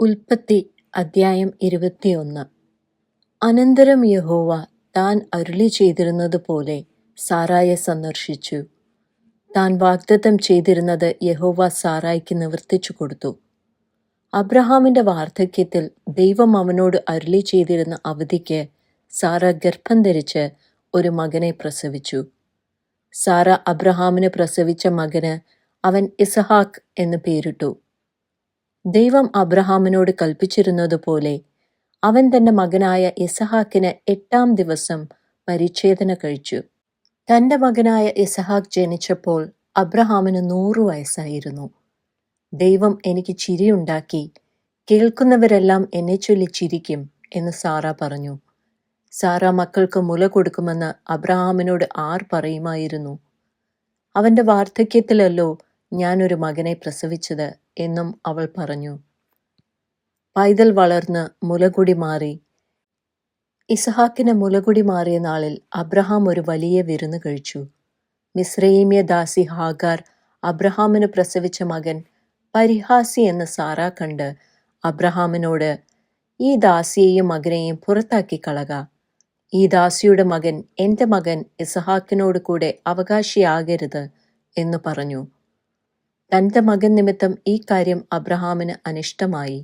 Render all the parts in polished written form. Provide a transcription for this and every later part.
ഉൽപ്പത്തി അദ്ധ്യായം 21. അനന്തരം യഹോവ താൻ അരുളി ചെയ്തിരുന്നതുപോലെ സാറായെ സന്ദർശിച്ചു. താൻ വാഗ്ദത്തം ചെയ്തിരുന്നത് യഹോവ സാറായ്ക്ക് നിവർത്തിച്ചു കൊടുത്തു. അബ്രഹാമിന്റെ വാർദ്ധക്യത്തിൽ ദൈവം അവനോട് അരുളി ചെയ്തിരുന്ന അവധിക്ക് സാറ ഗർഭം ധരിച്ച് ഒരു മകനെ പ്രസവിച്ചു. സാറ അബ്രഹാമിന് പ്രസവിച്ച മകന് അവൻ ഇസഹാക്ക് എന്ന് പേരിട്ടു. ദൈവം അബ്രഹാമിനോട് കൽപ്പിച്ചിരുന്നതുപോലെ അവൻ തന്റെ മകനായ ഇസഹാക്കിന് 8-ാം ദിവസം പരിച്ഛേദന കഴിച്ചു. തന്റെ മകനായ ഇസഹാക്ക് ജനിച്ചപ്പോൾ അബ്രഹാമിന് 100 വയസ്സായിരുന്നു. ദൈവം എനിക്ക് ചിരിയുണ്ടാക്കി, കേൾക്കുന്നവരെല്ലാം എന്നെ ചൊല്ലി ചിരിക്കും എന്ന് സാറ പറഞ്ഞു. സാറ മക്കൾക്ക് മുല കൊടുക്കുമെന്ന് അബ്രഹാമിനോട് ആർ പറയുമായിരുന്നു? അവന്റെ വാർദ്ധക്യത്തിലല്ലോ ഞാനൊരു മകനെ പ്രസവിച്ചത് എന്നും അവൾ പറഞ്ഞു. പൈതൽ വളർന്ന് മുലകുടി മാറി. ഇസഹാക്കിന് മുലകുടി മാറിയ നാളിൽ അബ്രഹാം ഒരു വലിയ വിരുന്ന് കഴിച്ചു. മിസ്രയീമ്യ ദാസി ഹാഗാർ അബ്രഹാമിന് പ്രസവിച്ച മകൻ പരിഹാസി എന്ന് സാറ കണ്ട് അബ്രഹാമിനോട്, ഈ ദാസിയെയും മകനെയും പുറത്താക്കി കളക. ഈ ദാസിയുടെ മകൻ എൻ്റെ മകൻ ഇസഹാക്കിനോട് കൂടെ അവകാശിയാകരുത് എന്ന് പറഞ്ഞു. തന്റെ മകൻ നിമിത്തം ഈ കാര്യം അബ്രഹാമിന് അനിഷ്ടമായി.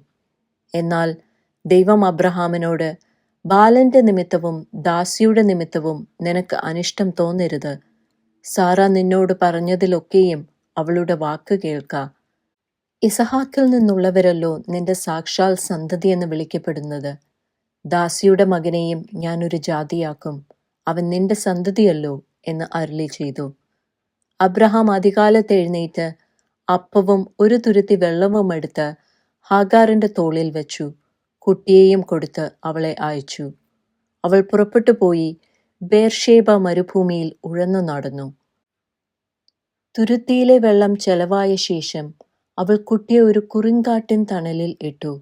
എന്നാൽ ദൈവം അബ്രഹാമിനോട്, ബാലന്റെ നിമിത്തവും ദാസിയുടെ നിമിത്തവും നിനക്ക് അനിഷ്ടം തോന്നരുത്. സാറ നിന്നോട് പറഞ്ഞതിലൊക്കെയും അവളുടെ വാക്ക് കേൾക്ക. ഇസഹാക്കിൽ നിന്നുള്ളവരല്ലോ നിന്റെ സാക്ഷാൽ സന്തതി എന്ന് വിളിക്കപ്പെടുന്നത്. ദാസിയുടെ മകനെയും ഞാനൊരു ജാതിയാക്കും, അവൻ നിന്റെ സന്തതിയല്ലോ എന്ന് അരുളി ചെയ്തു. അബ്രഹാം അതികാലത്ത് എഴുന്നേറ്റ് അപ്പവും ഒരു തുരുത്തി വെള്ളവും എടുത്ത് ഹാഗാറിന്റെ തോളിൽ വെച്ചു. കുട്ടിയെയും കൊടുത്ത് അവളെ അയച്ചു. അവൾ പുറപ്പെട്ടു പോയി ബേർഷേബ മരുഭൂമിയിൽ ഉഴന്നു നടന്നു. തുരുത്തിയിലെ വെള്ളം ചെലവായ ശേഷം അവൾ കുട്ടിയെ ഒരു കുറുങ്കാട്ടിൻ തണലിൽ ഇട്ടു.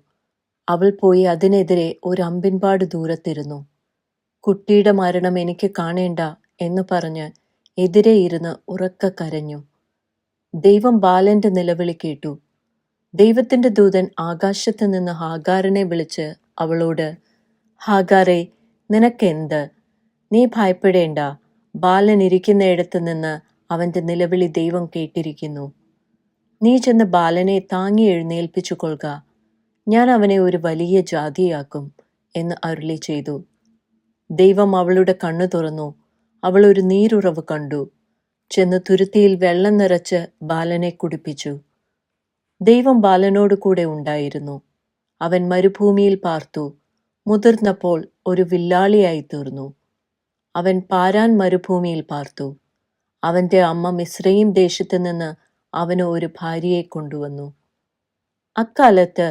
അവൾ പോയി അതിനെതിരെ ഒരു അമ്പിൻപാട് ദൂരത്തിരുന്നു. കുട്ടിയുടെ മരണം എനിക്ക് കാണേണ്ട എന്ന് പറഞ്ഞ് എതിരെ ഇരുന്ന് ഉറക്കെ കരഞ്ഞു. ദൈവം ബാലന്റെ നിലവിളി കേട്ടു. ദൈവത്തിന്റെ ദൂതൻ ആകാശത്ത് നിന്ന് ഹാഗാറിനെ വിളിച്ച് അവളോട്, ഹാഗാറേ, നിനക്കെന്ത്? നീ ഭയപ്പെടേണ്ട. ബാലൻ ഇരിക്കുന്നിടത്ത് നിന്ന് അവന്റെ നിലവിളി ദൈവം കേട്ടിരിക്കുന്നു. നീ ചെന്ന് ബാലനെ താങ്ങി എഴുന്നേൽപ്പിച്ചു കൊള്ളുക. ഞാൻ അവനെ ഒരു വലിയ ജാതിയാക്കും എന്ന് അരുളി ചെയ്തു. ദൈവം അവളുടെ കണ്ണു തുറന്നു. അവൾ ഒരു നീരുറവ് കണ്ടു. ചെന്ന് തുരുത്തിയിൽ വെള്ളം നിറച്ച് ബാലനെ കുടിപ്പിച്ചു. ദൈവം ബാലനോട് കൂടെ ഉണ്ടായിരുന്നു. അവൻ മരുഭൂമിയിൽ പാർത്തു. മുതിർന്നപ്പോൾ ഒരു വില്ലാളിയായി തീർന്നു. അവൻ പാരാൻ മരുഭൂമിയിൽ പാർത്തു. അവന്റെ അമ്മ മിസ്രയീം ദേശത്ത് നിന്ന് അവന് ഒരു ഭാര്യയെ കൊണ്ടുവന്നു. അക്കാലത്ത്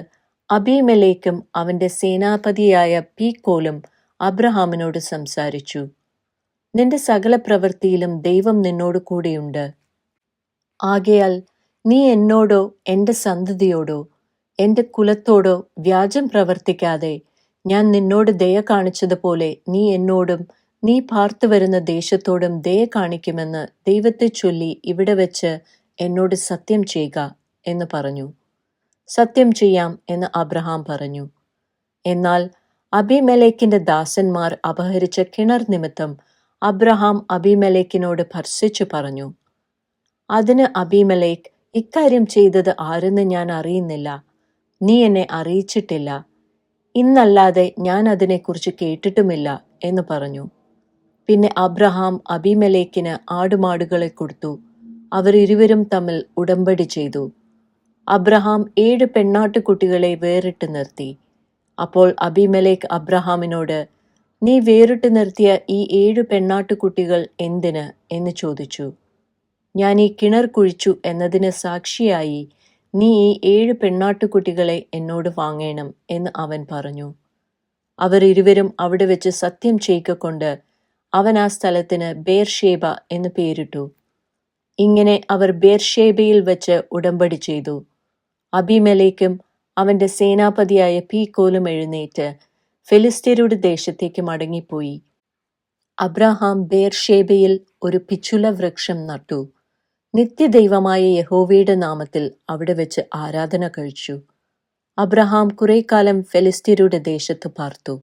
അബീമേലെക്കും അവന്റെ സേനാപതിയായ പീക്കോലും അബ്രഹാമിനോട് സംസാരിച്ചു. നിന്റെ സകല പ്രവൃത്തിയിലും ദൈവം നിന്നോട് കൂടെയുണ്ട്. ആകയാൽ നീ എന്നോടോ എൻ്റെ സന്തതിയോടോ എൻ്റെ കുലത്തോടോ വ്യാജം പ്രവർത്തിക്കാതെ ഞാൻ നിന്നോട് ദയ കാണിച്ചതുപോലെ നീ എന്നോടും നീ പാർത്തു വരുന്ന ദേശത്തോടും ദയ കാണിക്കുമെന്ന് ദൈവത്തെ ചൊല്ലി ഇവിടെ വെച്ച് എന്നോട് സത്യം ചെയ്യുക എന്ന് പറഞ്ഞു. സത്യം ചെയ്യാം എന്ന് അബ്രഹാം പറഞ്ഞു. എന്നാൽ അബീമേലെക്കിന്റെ ദാസന്മാർ അപഹരിച്ച കിണർ നിമിത്തം അബ്രഹാം അബീമേലെക്കിനോട് ഭർസിച്ചു പറഞ്ഞു. അതിന് അബീമേലെക്ക്, ഇക്കാര്യം ചെയ്തത് ആരെന്ന് ഞാൻ അറിയുന്നില്ല. നീ എന്നെ അറിയിച്ചിട്ടില്ല. ഇന്നല്ലാതെ ഞാൻ അതിനെക്കുറിച്ച് കേട്ടിട്ടുമില്ല എന്ന് പറഞ്ഞു. പിന്നെ അബ്രഹാം അബീമേലെക്കിന് ആടുമാടുകളെ കൊടുത്തു. അവർ ഇരുവരും തമ്മിൽ ഉടമ്പടി ചെയ്തു. അബ്രഹാം 7 പെണ്ണാട്ടുകുട്ടികളെ വേറിട്ട് നിർത്തി. അപ്പോൾ അബീമേലെക്ക് അബ്രഹാമിനോട്, നീ വേറിട്ട് നിർത്തിയ ഈ 7 പെണ്ണാട്ടുകുട്ടികൾ എന്തിന് എന്ന് ചോദിച്ചു. ഞാൻ ഈ കിണർ കുഴിച്ചു എന്നതിന് സാക്ഷിയായി നീ ഈ 7 പെണ്ണാട്ടുകുട്ടികളെ എന്നോട് വാങ്ങേണം എന്ന് അവൻ പറഞ്ഞു. അവർ ഇരുവരും അവിടെ വെച്ച് സത്യം ചെയ്യിക്കൊണ്ട് അവൻ ആ സ്ഥലത്തിന് ബേർഷേബ എന്ന് പേരിട്ടു. ഇങ്ങനെ അവർ ബേർഷേബയിൽ വെച്ച് ഉടമ്പടി ചെയ്തു. അബീമേലെക്കും അവന്റെ സേനാപതിയായ പീക്കോലും എഴുന്നേറ്റ് ഫെലിസ്ത്യരുടെ ദേശത്തേക്ക് മടങ്ങിപ്പോയി. അബ്രഹാം ബേർഷേബയിൽ ഒരു പിച്ചുല വൃക്ഷം നട്ടു. നിത്യദൈവമായ യഹോവയുടെ നാമത്തിൽ അവിടെ വെച്ച് ആരാധന കഴിച്ചു. അബ്രഹാം കുറെ കാലം ഫെലിസ്ത്യരുടെ ദേശത്ത് പാർത്തു.